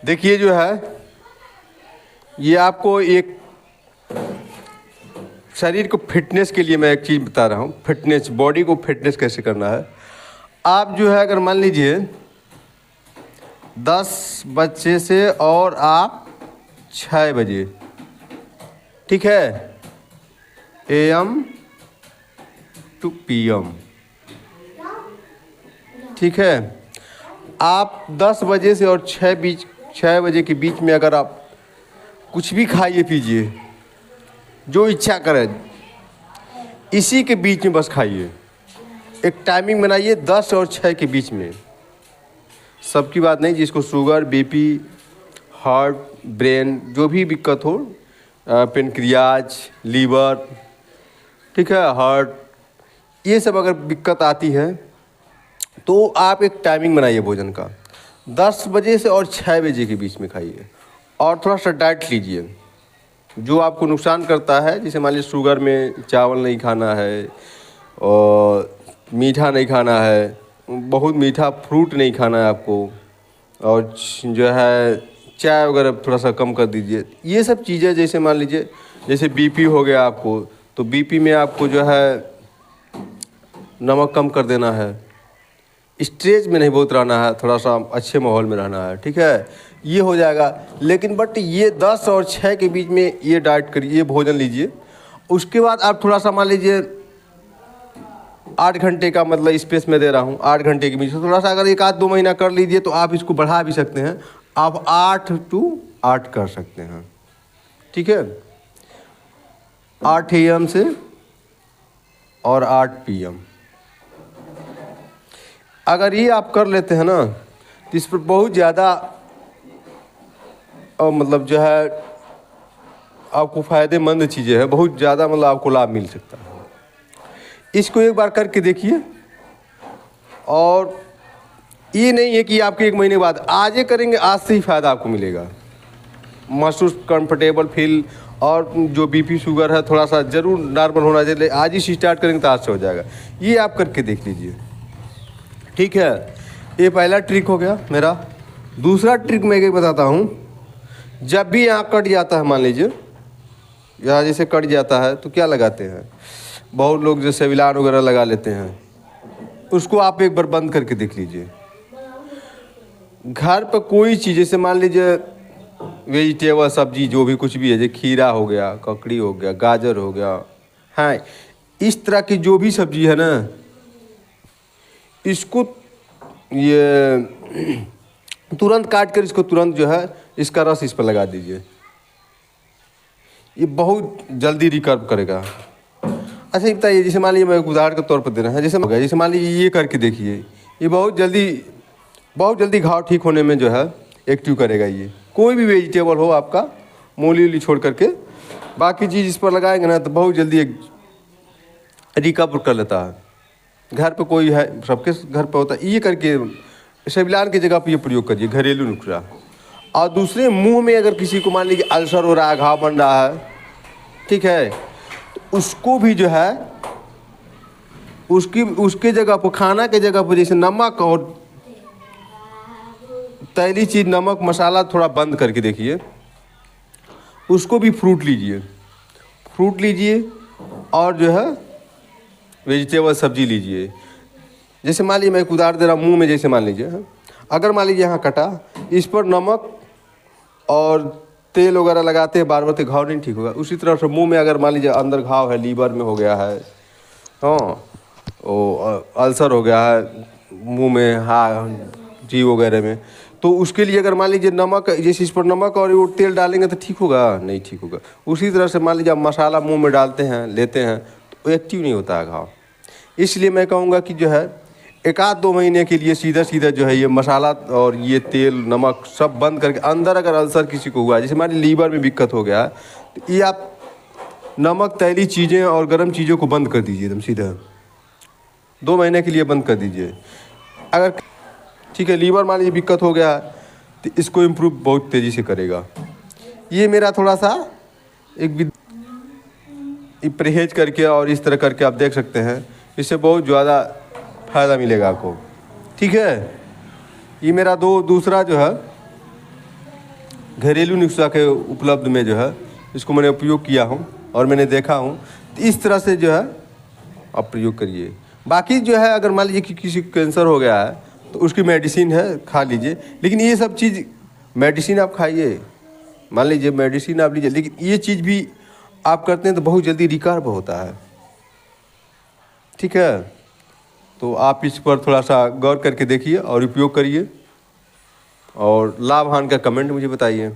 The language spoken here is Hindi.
देखिए जो है ये आपको एक शरीर को फिटनेस के लिए मैं एक चीज़ बता रहा हूँ। फिटनेस, बॉडी को फिटनेस कैसे करना है। आप जो है अगर मान लीजिए 10 बजे से और आप 6 बजे, ठीक है, AM टू PM, ठीक है। आप 10 बजे से और 6 बजे के बीच में अगर आप कुछ भी खाइए पीजिए, जो इच्छा करे, इसी के बीच में बस खाइए। एक टाइमिंग बनाइए 10 और 6 के बीच में। सबकी बात नहीं, जिसको शुगर, BP, हार्ट, ब्रेन, जो भी दिक्कत हो, पेनक्रियाज, लीवर, ठीक है, हार्ट, ये सब अगर दिक्कत आती है तो आप एक टाइमिंग बनाइए भोजन का। 10 बजे से और 6 बजे के बीच में खाइए और थोड़ा सा डाइट लीजिए जो आपको नुकसान करता है। जैसे मान लीजिए शुगर में चावल नहीं खाना है और मीठा नहीं खाना है, बहुत मीठा फ्रूट नहीं खाना है आपको, और जो है चाय वगैरह थोड़ा सा कम कर दीजिए। ये सब चीज़ें, जैसे मान लीजिए जैसे BP हो गया आपको, तो BP में आपको जो है नमक कम कर देना है। स्ट्रेस में नहीं बहुत रहना है, थोड़ा सा अच्छे माहौल में रहना है, ठीक है, ये हो जाएगा। लेकिन बट ये 10 और 6 के बीच में ये डाइट करिए, ये भोजन लीजिए। उसके बाद आप थोड़ा सा मान लीजिए 8 घंटे का, मतलब स्पेस में दे रहा हूँ, 8 घंटे के बीच में थोड़ा सा अगर 1-2 महीना कर लीजिए तो आप इसको बढ़ा भी सकते हैं। आप 8 to 8 कर सकते हैं, ठीक है, 8 AM से और 8 PM। अगर ये आप कर लेते हैं ना तो इस पर बहुत ज़्यादा मतलब जो है आपको फ़ायदेमंद चीज़ें हैं, बहुत ज़्यादा मतलब आपको लाभ मिल सकता है। इसको एक बार करके देखिए। और ये नहीं है कि आपके 1 महीने बाद, आज ये करेंगे आज से ही फ़ायदा आपको मिलेगा, महसूस कंफर्टेबल फील। और जो BP शुगर है थोड़ा सा ज़रूर नॉर्मल होना चाहिए, आज ही स्टार्ट करेंगे तो आज से हो जाएगा। ये आप करके देख लीजिए, ठीक है। ये पहला ट्रिक हो गया मेरा। दूसरा ट्रिक मैं एक बताता हूँ। जब भी यहाँ कट जाता है, मान लीजिए यहाँ जैसे कट जाता है तो क्या लगाते हैं, बहुत लोग जैसे विलान वगैरह लगा लेते हैं, उसको आप एक बार बंद करके देख लीजिए। घर पर कोई चीज़, जैसे मान लीजिए वेजिटेबल सब्जी जो भी कुछ भी है, जैसे खीरा हो गया, ककड़ी हो गया, गाजर हो गया, हाँ, इस तरह की जो भी सब्जी है ना, इसको ये तुरंत काट कर इसको तुरंत जो है इसका रस इस पर लगा दीजिए। ये बहुत जल्दी रिकवर करेगा। अच्छा ये बताइए, जैसे मान लीजिए मैं उदाहरण के तौर पर दे रहा है, जैसे मान लीजिए ये करके देखिए, ये बहुत जल्दी घाव ठीक होने में जो है एक्टिव करेगा। ये कोई भी वेजिटेबल हो आपका, मूली वूली छोड़ करके बाकी चीज़ इस पर लगाएंगे ना तो बहुत जल्दी रिकवर कर लेता है। घर पे कोई है, सबके घर पे होता है। ये करके सेविलान की जगह पे ये प्रयोग करिए, घरेलू नुस्खा। और दूसरे, मुंह में अगर किसी को मान लीजिए अल्सर हो रहा है, घाव बन रहा है, ठीक है, तो उसको भी जो है उसके जगह पर, खाना के जगह पर, जैसे नमक और तैली चीज़, नमक मसाला थोड़ा बंद करके देखिए। उसको भी फ्रूट लीजिए और जो है वेजिटेबल सब्जी लीजिए। जैसे मान लीजिए मैं एक उदाहरण दे रहा हूँ, मुँह में जैसे मान लीजिए, अगर मान लीजिए यहाँ कटा, इस पर नमक और तेल वगैरह लगाते हैं बार बार तो घाव नहीं ठीक होगा। उसी तरह से मुंह में अगर मान लीजिए अंदर घाव है, लीवर में हो गया है, हाँ, वो अल्सर हो गया है मुंह में, हाँ, जी वगैरह में, तो उसके लिए अगर मान लीजिए नमक, जैसे इस पर नमक और वो तेल डालेंगे तो ठीक होगा? नहीं ठीक होगा। उसी तरह से मान लीजिए आप मसाला मुँह में डालते हैं, लेते हैं, तो एक्टिव नहीं होता है घाव। इसलिए मैं कहूँगा कि जो है 1-2 महीने के लिए सीधा जो है ये मसाला और ये तेल नमक सब बंद करके, अंदर अगर अल्सर किसी को हुआ है, जैसे हमारे लीवर में दिक्कत हो गया है, तो ये आप नमक, तैली चीज़ें और गर्म चीज़ों को बंद कर दीजिए, एकदम सीधा 2 महीने के लिए बंद कर दीजिए। अगर ठीक है लीवर मान लीजिए दिक्कत हो गया है तो इसको इम्प्रूव बहुत तेज़ी से करेगा। ये मेरा थोड़ा सा एक परहेज करके और इस तरह करके आप देख सकते हैं, इससे बहुत ज़्यादा फ़ायदा मिलेगा आपको, ठीक है। ये मेरा दूसरा जो है घरेलू नुस्खा के उपलब्ध में जो है इसको मैंने उपयोग किया हूँ और मैंने देखा हूँ। तो इस तरह से जो है आप प्रयोग करिए। बाकी जो है अगर मान लीजिए कि किसी को कैंसर हो गया है तो उसकी मेडिसिन है, खा लीजिए। लेकिन ये सब चीज़ मेडिसिन आप खाइए, मान लीजिए मेडिसिन आप लीजिए, लेकिन ये चीज़ भी आप करते हैं तो बहुत जल्दी रिकवर होता है। ठीक है, तो आप इस पर थोड़ा सा गौर करके देखिए और उपयोग करिए और लाभ हानि का कमेंट मुझे बताइए।